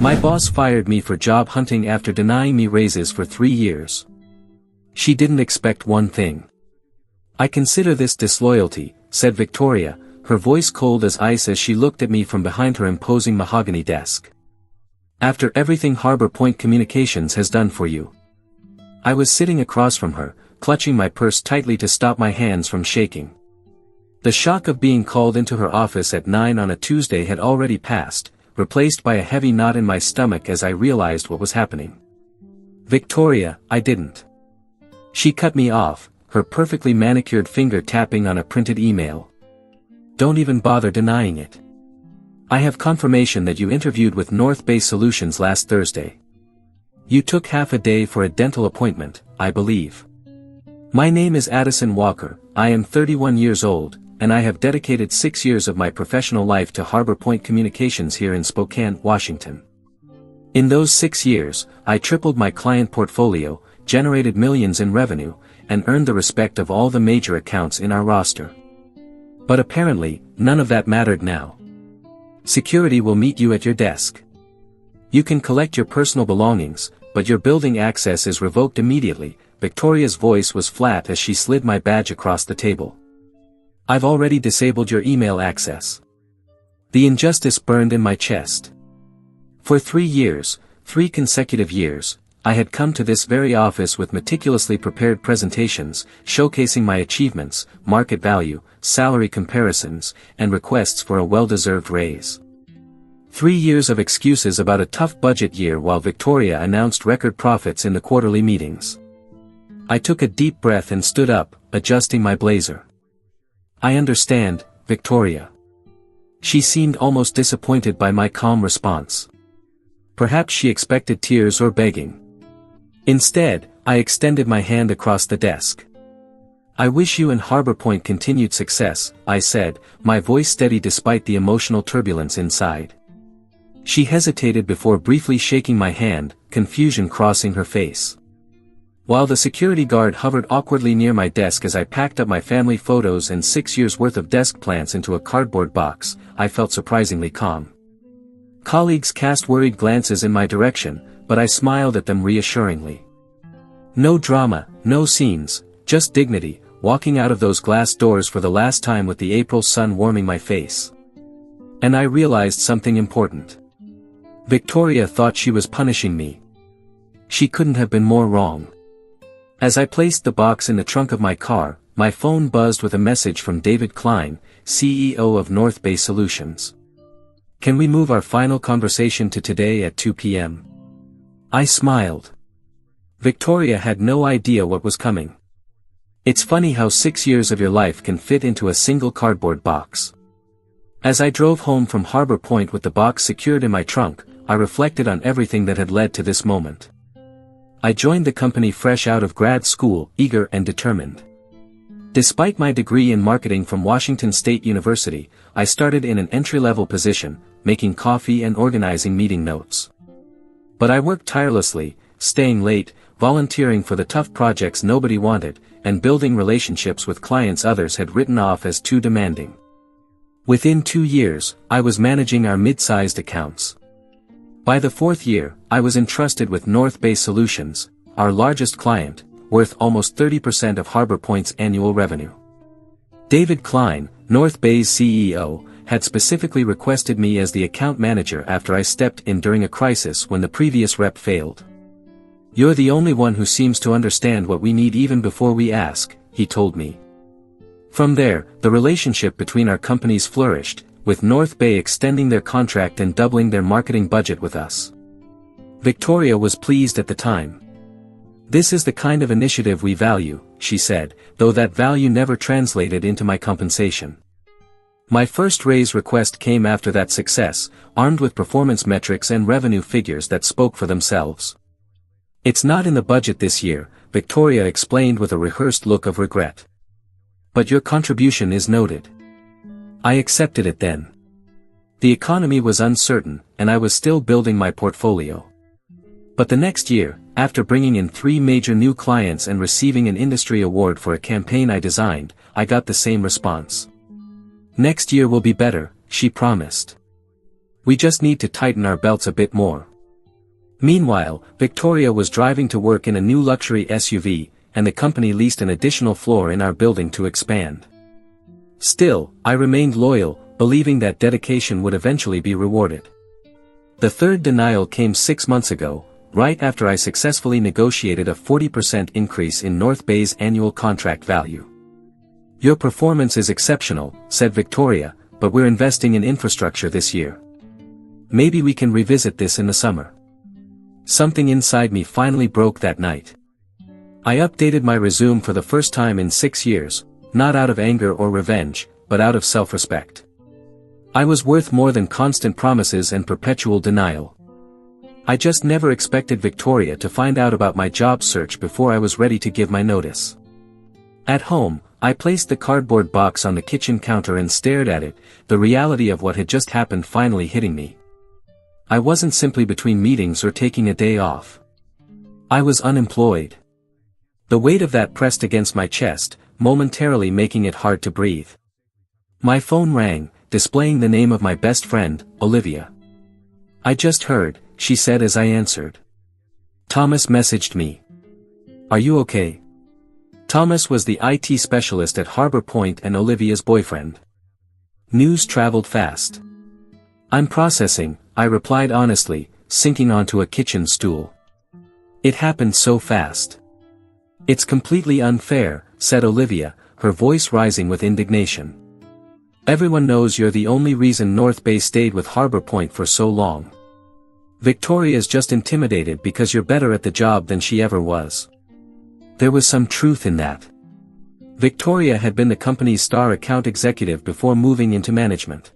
My boss fired me for job hunting after denying me raises for 3 years. She didn't expect one thing. I consider this disloyalty, said Victoria, her voice cold as ice as she looked at me from behind her imposing mahogany desk. After everything Harbor Point Communications has done for you. I was sitting across from her, clutching my purse tightly to stop my hands from shaking. The shock of being called into her office at 9 on a Tuesday had already passed, replaced by a heavy knot in my stomach as I realized what was happening. Victoria, I didn't. She cut me off, her perfectly manicured finger tapping on a printed email. Don't even bother denying it. I have confirmation that you interviewed with North Bay Solutions last Thursday. You took half a day for a dental appointment, I believe. My name is Addison Walker, I am 31 years old, and I have dedicated 6 years of my professional life to Harbor Point Communications here in Spokane, Washington. In those 6 years, I tripled my client portfolio, generated millions in revenue, and earned the respect of all the major accounts in our roster. But apparently, none of that mattered now. Security will meet you at your desk. You can collect your personal belongings, but your building access is revoked immediately. Victoria's voice was flat as she slid my badge across the table. I've already disabled your email access. The injustice burned in my chest. For 3 years, 3 consecutive years, I had come to this very office with meticulously prepared presentations, showcasing my achievements, market value, salary comparisons, and requests for a well-deserved raise. 3 years of excuses about a tough budget year while Victoria announced record profits in the quarterly meetings. I took a deep breath and stood up, adjusting my blazer. I understand, Victoria. She seemed almost disappointed by my calm response. Perhaps she expected tears or begging. Instead, I extended my hand across the desk. I wish you and Harbor Point continued success, I said, my voice steady despite the emotional turbulence inside. She hesitated before briefly shaking my hand, confusion crossing her face. While the security guard hovered awkwardly near my desk as I packed up my family photos and 6 years' worth of desk plants into a cardboard box, I felt surprisingly calm. Colleagues cast worried glances in my direction, but I smiled at them reassuringly. No drama, no scenes, just dignity, walking out of those glass doors for the last time with the April sun warming my face. And I realized something important. Victoria thought she was punishing me. She couldn't have been more wrong. As I placed the box in the trunk of my car, my phone buzzed with a message from David Klein, CEO of North Bay Solutions. Can we move our final conversation to today at 2 p.m.? I smiled. Victoria had no idea what was coming. It's funny how 6 years of your life can fit into a single cardboard box. As I drove home from Harbor Point with the box secured in my trunk, I reflected on everything that had led to this moment. I joined the company fresh out of grad school, eager and determined. Despite my degree in marketing from Washington State University, I started in an entry-level position, making coffee and organizing meeting notes. But I worked tirelessly, staying late, volunteering for the tough projects nobody wanted, and building relationships with clients others had written off as too demanding. Within 2 years, I was managing our mid-sized accounts. By the 4th year, I was entrusted with North Bay Solutions, our largest client, worth almost 30% of Harbor Point's annual revenue. David Klein, North Bay's CEO, had specifically requested me as the account manager after I stepped in during a crisis when the previous rep failed. You're the only one who seems to understand what we need even before we ask, he told me. From there, the relationship between our companies flourished, with North Bay extending their contract and doubling their marketing budget with us. Victoria was pleased at the time. This is the kind of initiative we value, she said, though that value never translated into my compensation. My first raise request came after that success, armed with performance metrics and revenue figures that spoke for themselves. It's not in the budget this year, Victoria explained with a rehearsed look of regret. But your contribution is noted. I accepted it then. The economy was uncertain, and I was still building my portfolio. But the next year, after bringing in 3 major new clients and receiving an industry award for a campaign I designed, I got the same response. Next year will be better, she promised. We just need to tighten our belts a bit more. Meanwhile, Victoria was driving to work in a new luxury SUV, and the company leased an additional floor in our building to expand. Still, I remained loyal, believing that dedication would eventually be rewarded. The third denial came 6 months ago, right after I successfully negotiated a 40% increase in North Bay's annual contract value. "Your performance is exceptional," said Victoria, "but we're investing in infrastructure this year. Maybe we can revisit this in the summer." Something inside me finally broke that night. I updated my resume for the first time in 6 years, not out of anger or revenge, but out of self-respect. I was worth more than constant promises and perpetual denial. I just never expected Victoria to find out about my job search before I was ready to give my notice. At home, I placed the cardboard box on the kitchen counter and stared at it, the reality of what had just happened finally hitting me. I wasn't simply between meetings or taking a day off. I was unemployed. The weight of that pressed against my chest, momentarily making it hard to breathe. My phone rang, displaying the name of my best friend, Olivia. "I just heard," she said as I answered. "Thomas messaged me. Are you okay?" Thomas was the IT specialist at Harbor Point and Olivia's boyfriend. News traveled fast. "I'm processing," I replied honestly, sinking onto a kitchen stool. "It happened so fast." "It's completely unfair," said Olivia, her voice rising with indignation. "Everyone knows you're the only reason North Bay stayed with Harbor Point for so long. Victoria's just intimidated because you're better at the job than she ever was." There was some truth in that. Victoria had been the company's star account executive before moving into management.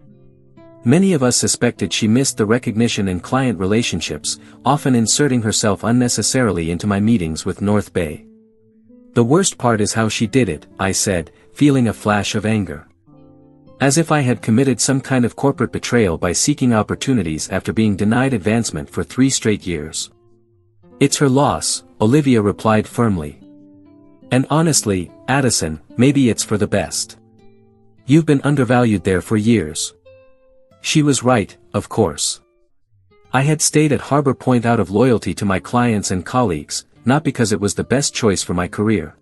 Many of us suspected she missed the recognition and client relationships, often inserting herself unnecessarily into my meetings with North Bay. "The worst part is how she did it," I said, feeling a flash of anger. As if I had committed some kind of corporate betrayal by seeking opportunities after being denied advancement for 3 straight years. "It's her loss," Olivia replied firmly. "And honestly, Addison, maybe it's for the best. You've been undervalued there for years." She was right, of course. I had stayed at Harbor Point out of loyalty to my clients and colleagues, not because it was the best choice for my career.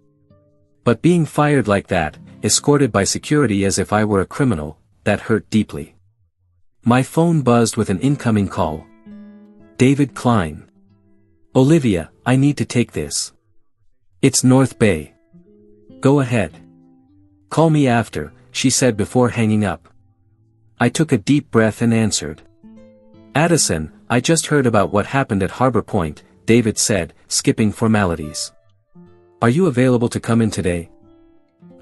But being fired like that, escorted by security as if I were a criminal, that hurt deeply. My phone buzzed with an incoming call. David Klein. "Olivia, I need to take this. It's North Bay." "Go ahead. Call me after," she said before hanging up. I took a deep breath and answered. "Addison, I just heard about what happened at Harbor Point," David said, skipping formalities. "Are you available to come in today?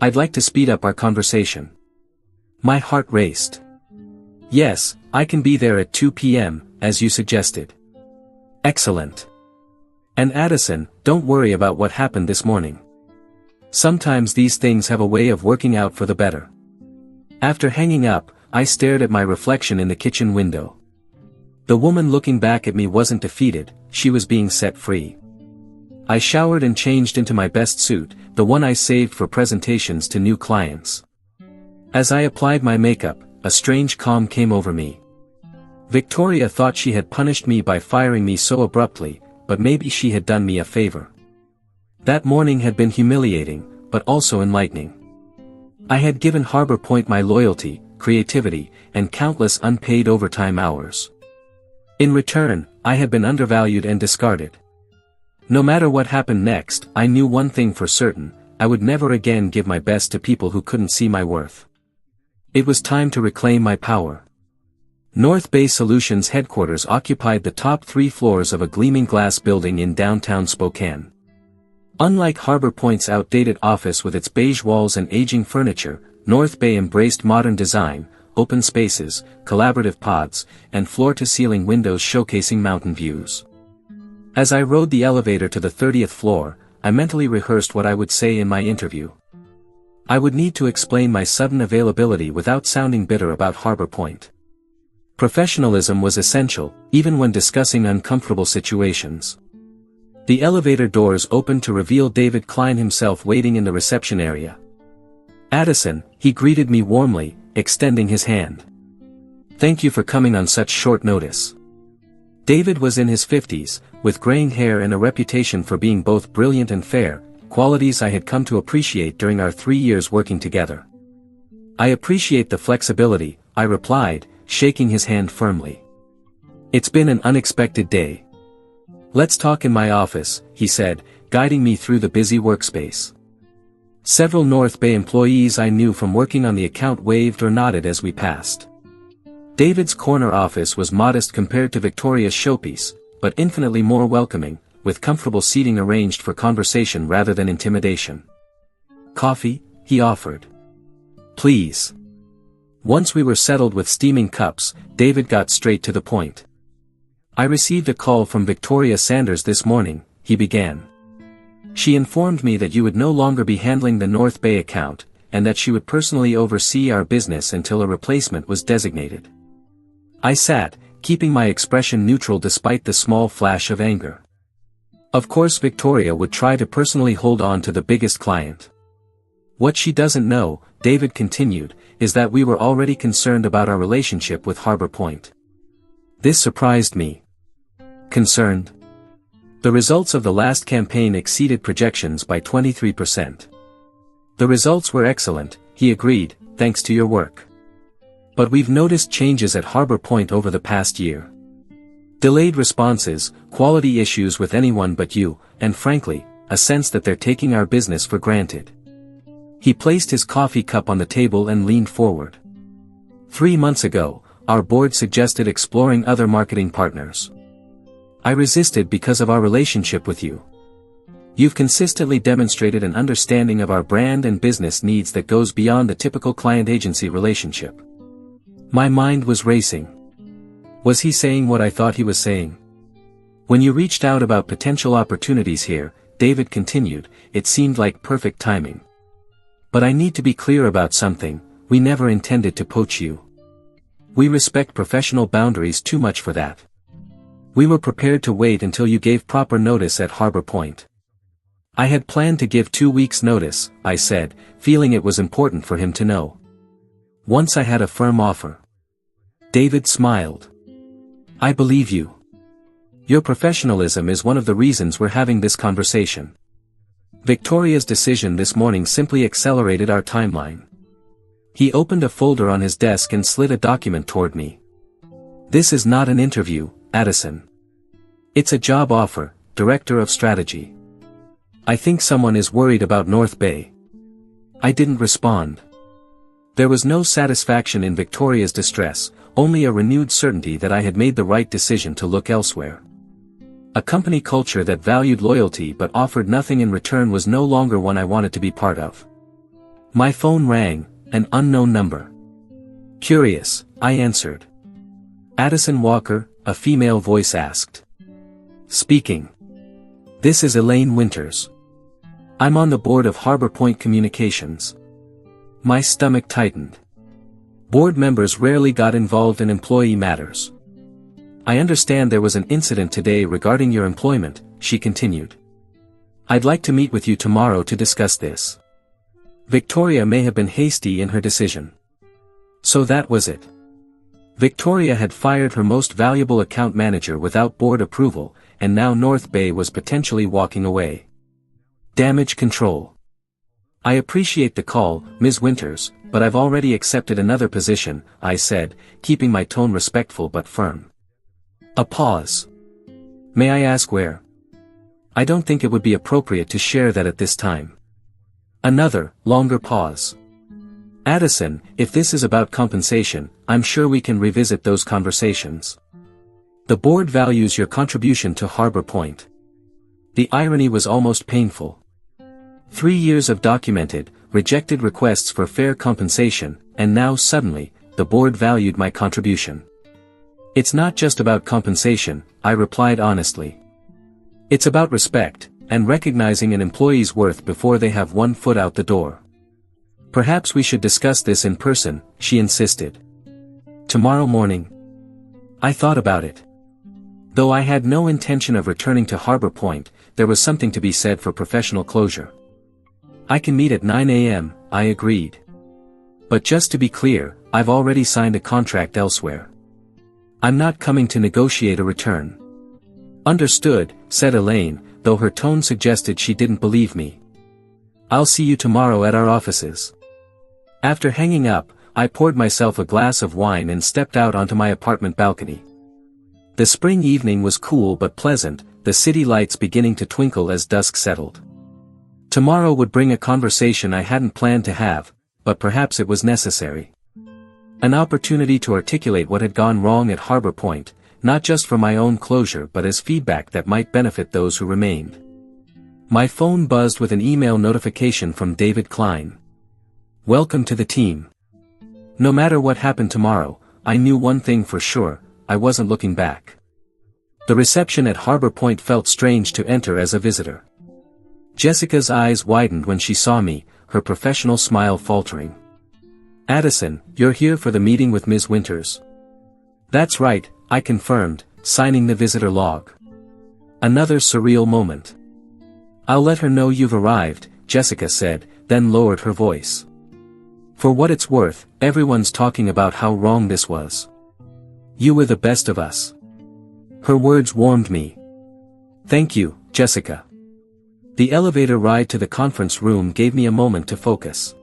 I'd like to speed up our conversation." My heart raced. "Yes, I can be there at 2 p.m., as you suggested." "Excellent. And Addison, don't worry about what happened this morning. Sometimes these things have a way of working out for the better." After hanging up, I stared at my reflection in the kitchen window. The woman looking back at me wasn't defeated, she was being set free. I showered and changed into my best suit, the one I saved for presentations to new clients. As I applied my makeup, a strange calm came over me. Victoria thought she had punished me by firing me so abruptly, but maybe she had done me a favor. That morning had been humiliating, but also enlightening. I had given Harbor Point my loyalty, creativity, and countless unpaid overtime hours. In return, I had been undervalued and discarded. No matter what happened next, I knew one thing for certain: I would never again give my best to people who couldn't see my worth. It was time to reclaim my power. North Bay Solutions headquarters occupied the top 3 floors of a gleaming glass building in downtown Spokane. Unlike Harbor Point's outdated office with its beige walls and aging furniture, North Bay embraced modern design, open spaces, collaborative pods, and floor-to-ceiling windows showcasing mountain views. As I rode the elevator to the 30th floor, I mentally rehearsed what I would say in my interview. I would need to explain my sudden availability without sounding bitter about Harbor Point. Professionalism was essential, even when discussing uncomfortable situations. The elevator doors opened to reveal David Klein himself waiting in the reception area. "Addison," he greeted me warmly, extending his hand. "Thank you for coming on such short notice. David was in his 50s, with graying hair and a reputation for being both brilliant and fair, qualities I had come to appreciate during our 3 years working together. "I appreciate the flexibility," I replied, shaking his hand firmly. "It's been an unexpected day." "Let's talk in my office," he said, guiding me through the busy workspace. Several North Bay employees I knew from working on the account waved or nodded as we passed. David's corner office was modest compared to Victoria's showpiece, but infinitely more welcoming, with comfortable seating arranged for conversation rather than intimidation. "Coffee?" he offered. "Please." Once we were settled with steaming cups, David got straight to the point. "I received a call from Victoria Sanders this morning," he began. "She informed me that you would no longer be handling the North Bay account, and that she would personally oversee our business until a replacement was designated." I sat, keeping my expression neutral despite the small flash of anger. Of course Victoria would try to personally hold on to the biggest client. "What she doesn't know," David continued, "is that we were already concerned about our relationship with Harbor Point." This surprised me. Concerned? The results of the last campaign exceeded projections by 23%. "The results were excellent," he agreed, "thanks to your work. But we've noticed changes at Harbor Point over the past year. Delayed responses, quality issues with anyone but you, and frankly, a sense that they're taking our business for granted." He placed his coffee cup on the table and leaned forward. 3 months ago, our board suggested exploring other marketing partners. I resisted because of our relationship with you. You've consistently demonstrated an understanding of our brand and business needs that goes beyond the typical client-agency relationship. My mind was racing. Was he saying what I thought he was saying? "When you reached out about potential opportunities here," David continued, "it seemed like perfect timing. But I need to be clear about something, we never intended to poach you. We respect professional boundaries too much for that. We were prepared to wait until you gave proper notice at Harbor Point." I had planned to give 2 weeks' notice, I said, feeling it was important for him to know. "Once I had a firm offer." David smiled. "I believe you. Your professionalism is one of the reasons we're having this conversation. Victoria's decision this morning simply accelerated our timeline." He opened a folder on his desk and slid a document toward me. "This is not an interview, Addison. It's a job offer, Director of Strategy. I think someone is worried about North Bay." I didn't respond. There was no satisfaction in Victoria's distress, only a renewed certainty that I had made the right decision to look elsewhere. A company culture that valued loyalty but offered nothing in return was no longer one I wanted to be part of. My phone rang, an unknown number. "Curious," I answered. "Addison Walker," a female voice asked. "Speaking. This is Elaine Winters. I'm on the board of Harbor Point Communications." My stomach tightened. Board members rarely got involved in employee matters. "I understand there was an incident today regarding your employment," she continued. "I'd like to meet with you tomorrow to discuss this." Victoria may have been hasty in her decision. So that was it. Victoria had fired her most valuable account manager without board approval, and now North Bay was potentially walking away. Damage control. "I appreciate the call, Ms. Winters, but I've already accepted another position," I said, keeping my tone respectful but firm. A pause. "May I ask where?" "I don't think it would be appropriate to share that at this time." Another, longer pause. "Addison, if this is about compensation, I'm sure we can revisit those conversations. The board values your contribution to Harbor Point." The irony was almost painful. 3 years of documented, rejected requests for fair compensation, and now suddenly, the board valued my contribution. "It's not just about compensation," I replied honestly. "It's about respect, and recognizing an employee's worth before they have one foot out the door." "Perhaps we should discuss this in person," she insisted. "Tomorrow morning?" I thought about it. Though I had no intention of returning to Harbor Point, there was something to be said for professional closure. "I can meet at 9 a.m., I agreed. "But just to be clear, I've already signed a contract elsewhere." I'm not coming to negotiate a return. Understood, said Elaine, though her tone suggested she didn't believe me. I'll see you tomorrow at our offices. After hanging up, I poured myself a glass of wine and stepped out onto my apartment balcony. The spring evening was cool but pleasant, the city lights beginning to twinkle as dusk settled. Tomorrow would bring a conversation I hadn't planned to have, but perhaps it was necessary. An opportunity to articulate what had gone wrong at Harbor Point, not just for my own closure but as feedback that might benefit those who remained. My phone buzzed with an email notification from David Klein. Welcome to the team. No matter what happened tomorrow, I knew one thing for sure, I wasn't looking back. The reception at Harbor Point felt strange to enter as a visitor. Jessica's eyes widened when she saw me, her professional smile faltering. Addison, you're here for the meeting with Ms. Winters. That's right, I confirmed, signing the visitor log. Another surreal moment. I'll let her know you've arrived, Jessica said, then lowered her voice. For what it's worth, everyone's talking about how wrong this was. You were the best of us. Her words warmed me. Thank you, Jessica. The elevator ride to the conference room gave me a moment to focus.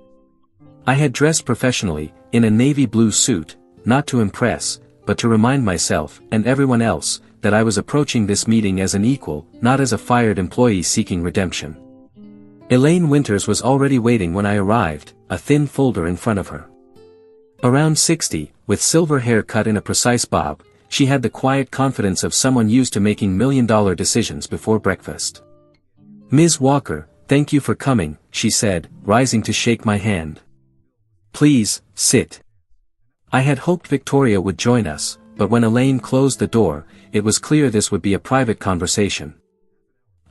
I had dressed professionally, in a navy blue suit, not to impress, but to remind myself, and everyone else, that I was approaching this meeting as an equal, not as a fired employee seeking redemption. Elaine Winters was already waiting when I arrived, a thin folder in front of her. Around 60, with silver hair cut in a precise bob, she had the quiet confidence of someone used to making million-dollar decisions before breakfast. Ms. Walker, thank you for coming, she said, rising to shake my hand. Please, sit. I had hoped Victoria would join us, but when Elaine closed the door, it was clear this would be a private conversation.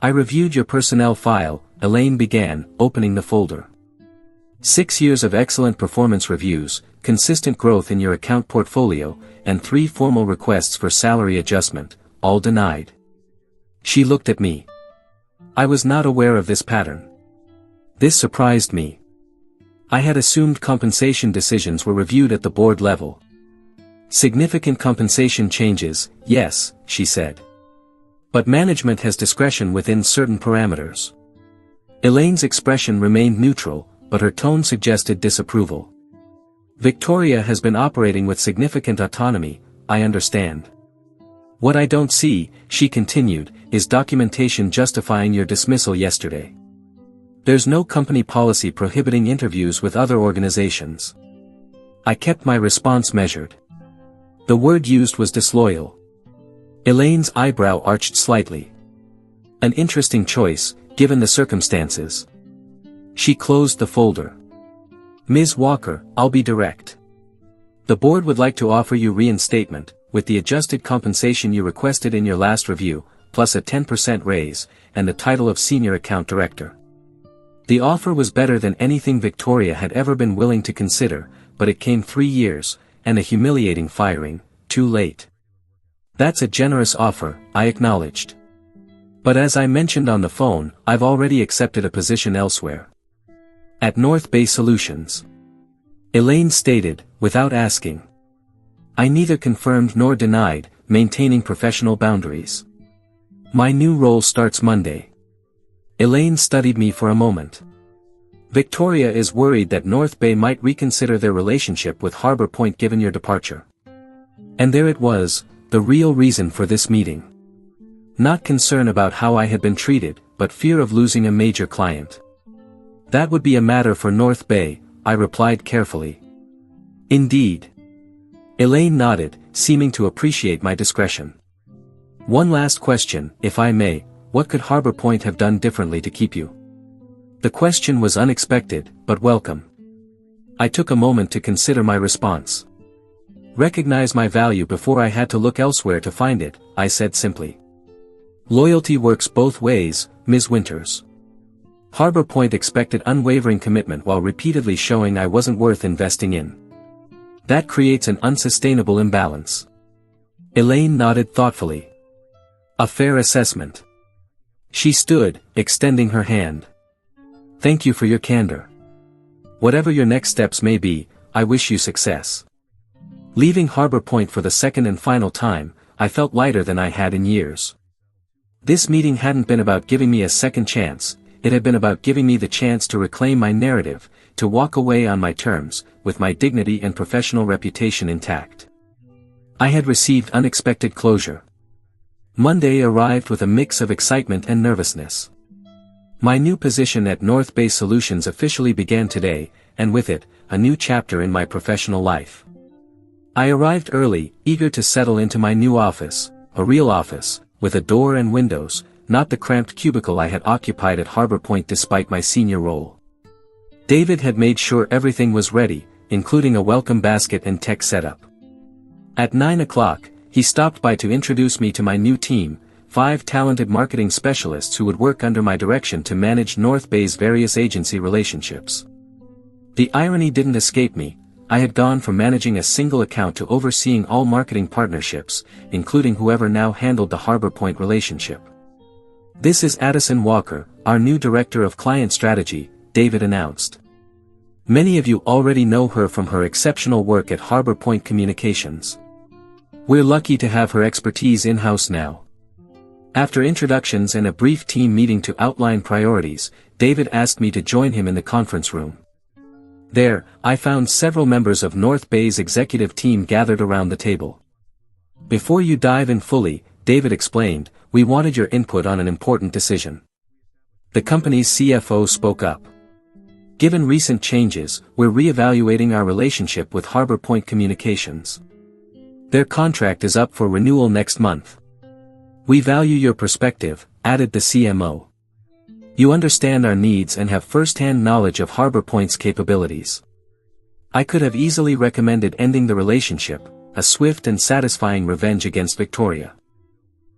I reviewed your personnel file, Elaine began, opening the folder. 6 years of excellent performance reviews, consistent growth in your account portfolio, and 3 formal requests for salary adjustment, all denied. She looked at me. I was not aware of this pattern. This surprised me. I had assumed compensation decisions were reviewed at the board level. Significant compensation changes, yes, she said. But management has discretion within certain parameters. Elaine's expression remained neutral, but her tone suggested disapproval. Victoria has been operating with significant autonomy, I understand. What I don't see, she continued, is documentation justifying your dismissal yesterday. There's no company policy prohibiting interviews with other organizations. I kept my response measured. The word used was disloyal. Elaine's eyebrow arched slightly. An interesting choice, given the circumstances. She closed the folder. Ms. Walker, I'll be direct. The board would like to offer you reinstatement, with the adjusted compensation you requested in your last review, plus a 10% raise, and the title of Senior Account Director. The offer was better than anything Victoria had ever been willing to consider, but it came 3 years, and a humiliating firing, too late. That's a generous offer, I acknowledged. But as I mentioned on the phone, I've already accepted a position elsewhere. At North Bay Solutions. Elaine stated, without asking. I neither confirmed nor denied, maintaining professional boundaries. My new role starts Monday. Elaine studied me for a moment. Victoria is worried that North Bay might reconsider their relationship with Harbor Point given your departure. And there it was, the real reason for this meeting. Not concern about how I had been treated, but fear of losing a major client. That would be a matter for North Bay, I replied carefully. Indeed. Elaine nodded, seeming to appreciate my discretion. One last question, if I may, what could Harbor Point have done differently to keep you? The question was unexpected, but welcome. I took a moment to consider my response. Recognize my value before I had to look elsewhere to find it, I said simply. Loyalty works both ways, Ms. Winters. Harbor Point expected unwavering commitment while repeatedly showing I wasn't worth investing in. That creates an unsustainable imbalance. Elaine nodded thoughtfully. A fair assessment. She stood, extending her hand. Thank you for your candor. Whatever your next steps may be, I wish you success. Leaving Harbor Point for the second and final time, I felt lighter than I had in years. This meeting hadn't been about giving me a second chance, it had been about giving me the chance to reclaim my narrative, to walk away on my terms, with my dignity and professional reputation intact. I had received unexpected closure. Monday arrived with a mix of excitement and nervousness. My new position at North Bay Solutions officially began today, and with it, a new chapter in my professional life. I arrived early, eager to settle into my new office, a real office, with a door and windows, not the cramped cubicle I had occupied at Harbor Point despite my senior role. David had made sure everything was ready, including a welcome basket and tech setup. At 9 o'clock, he stopped by to introduce me to my new team, 5 talented marketing specialists who would work under my direction to manage North Bay's various agency relationships. The irony didn't escape me. I had gone from managing a single account to overseeing all marketing partnerships, including whoever now handled the Harbor Point relationship. "This is Addison Walker, our new Director of Client Strategy," David announced. "Many of you already know her from her exceptional work at Harbor Point Communications. We're lucky to have her expertise in-house now." After introductions and a brief team meeting to outline priorities, David asked me to join him in the conference room. There, I found several members of North Bay's executive team gathered around the table. "Before you dive in fully," David explained, "we wanted your input on an important decision." The company's CFO spoke up. "Given recent changes, we're re-evaluating our relationship with Harbor Point Communications. Their contract is up for renewal next month. We value your perspective," added the CMO. "You understand our needs and have first-hand knowledge of Harbor Point's capabilities. I could have easily recommended ending the relationship, a swift and satisfying revenge against Victoria.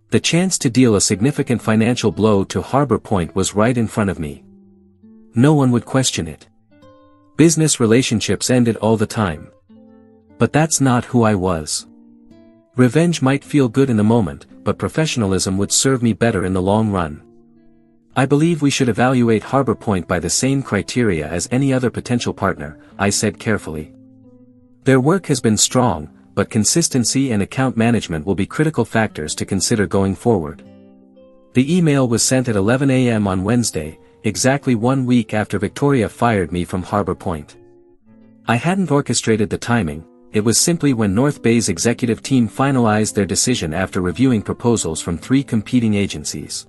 The chance to deal a significant financial blow to Harbor Point was right in front of me. No one would question it. Business relationships ended all the time. But that's not who I was. Revenge might feel good in the moment, but professionalism would serve me better in the long run. I believe we should evaluate Harbor Point by the same criteria as any other potential partner," I said carefully. "Their work has been strong, but consistency and account management will be critical factors to consider going forward." The email was sent at 11 a.m. on Wednesday, exactly 1 week after Victoria fired me from Harbor Point. I hadn't orchestrated the timing, it was simply when North Bay's executive team finalized their decision after reviewing proposals from 3 competing agencies.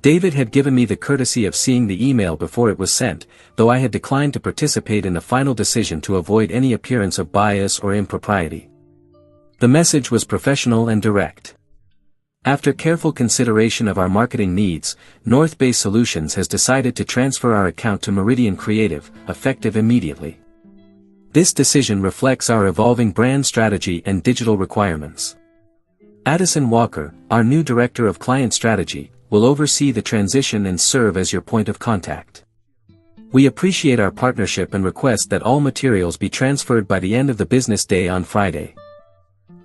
David had given me the courtesy of seeing the email before it was sent, though I had declined to participate in the final decision to avoid any appearance of bias or impropriety. The message was professional and direct. "After careful consideration of our marketing needs, North Bay Solutions has decided to transfer our account to Meridian Creative, effective immediately. This decision reflects our evolving brand strategy and digital requirements. Addison Walker, our new Director of Client Strategy, will oversee the transition and serve as your point of contact. We appreciate our partnership and request that all materials be transferred by the end of the business day on Friday."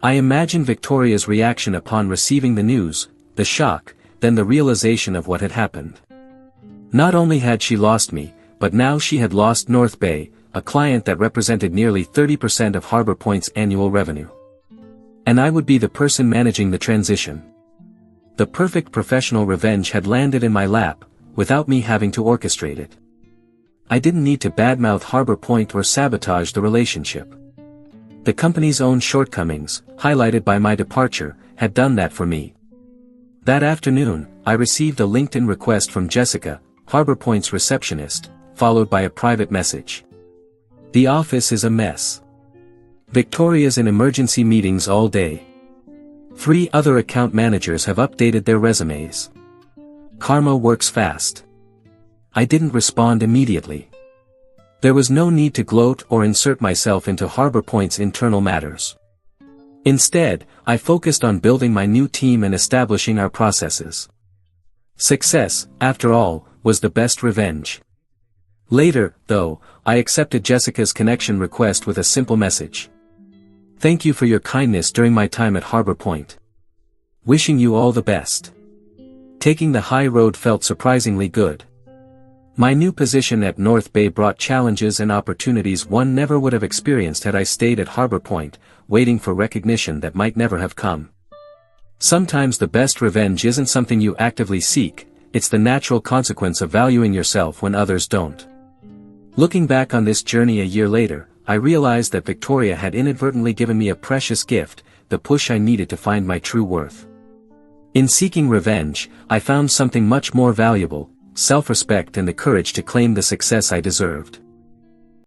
I imagine Victoria's reaction upon receiving the news, the shock, then the realization of what had happened. Not only had she lost me, but now she had lost North Bay, a client that represented nearly 30% of Harbor Point's annual revenue. And I would be the person managing the transition. The perfect professional revenge had landed in my lap, without me having to orchestrate it. I didn't need to badmouth Harbor Point or sabotage the relationship. The company's own shortcomings, highlighted by my departure, had done that for me. That afternoon, I received a LinkedIn request from Jessica, Harbor Point's receptionist, followed by a private message. "The office is a mess. Victoria's in emergency meetings all day. 3 other account managers have updated their resumes. Karma works fast." I didn't respond immediately. There was no need to gloat or insert myself into Harbor Point's internal matters. Instead, I focused on building my new team and establishing our processes. Success, after all, was the best revenge. Later, though, I accepted Jessica's connection request with a simple message. "Thank you for your kindness during my time at Harbor Point. Wishing you all the best." Taking the high road felt surprisingly good. My new position at North Bay brought challenges and opportunities one never would have experienced had I stayed at Harbor Point, waiting for recognition that might never have come. Sometimes the best revenge isn't something you actively seek, it's the natural consequence of valuing yourself when others don't. Looking back on this journey a year later, I realized that Victoria had inadvertently given me a precious gift, the push I needed to find my true worth. In seeking revenge, I found something much more valuable, self-respect and the courage to claim the success I deserved.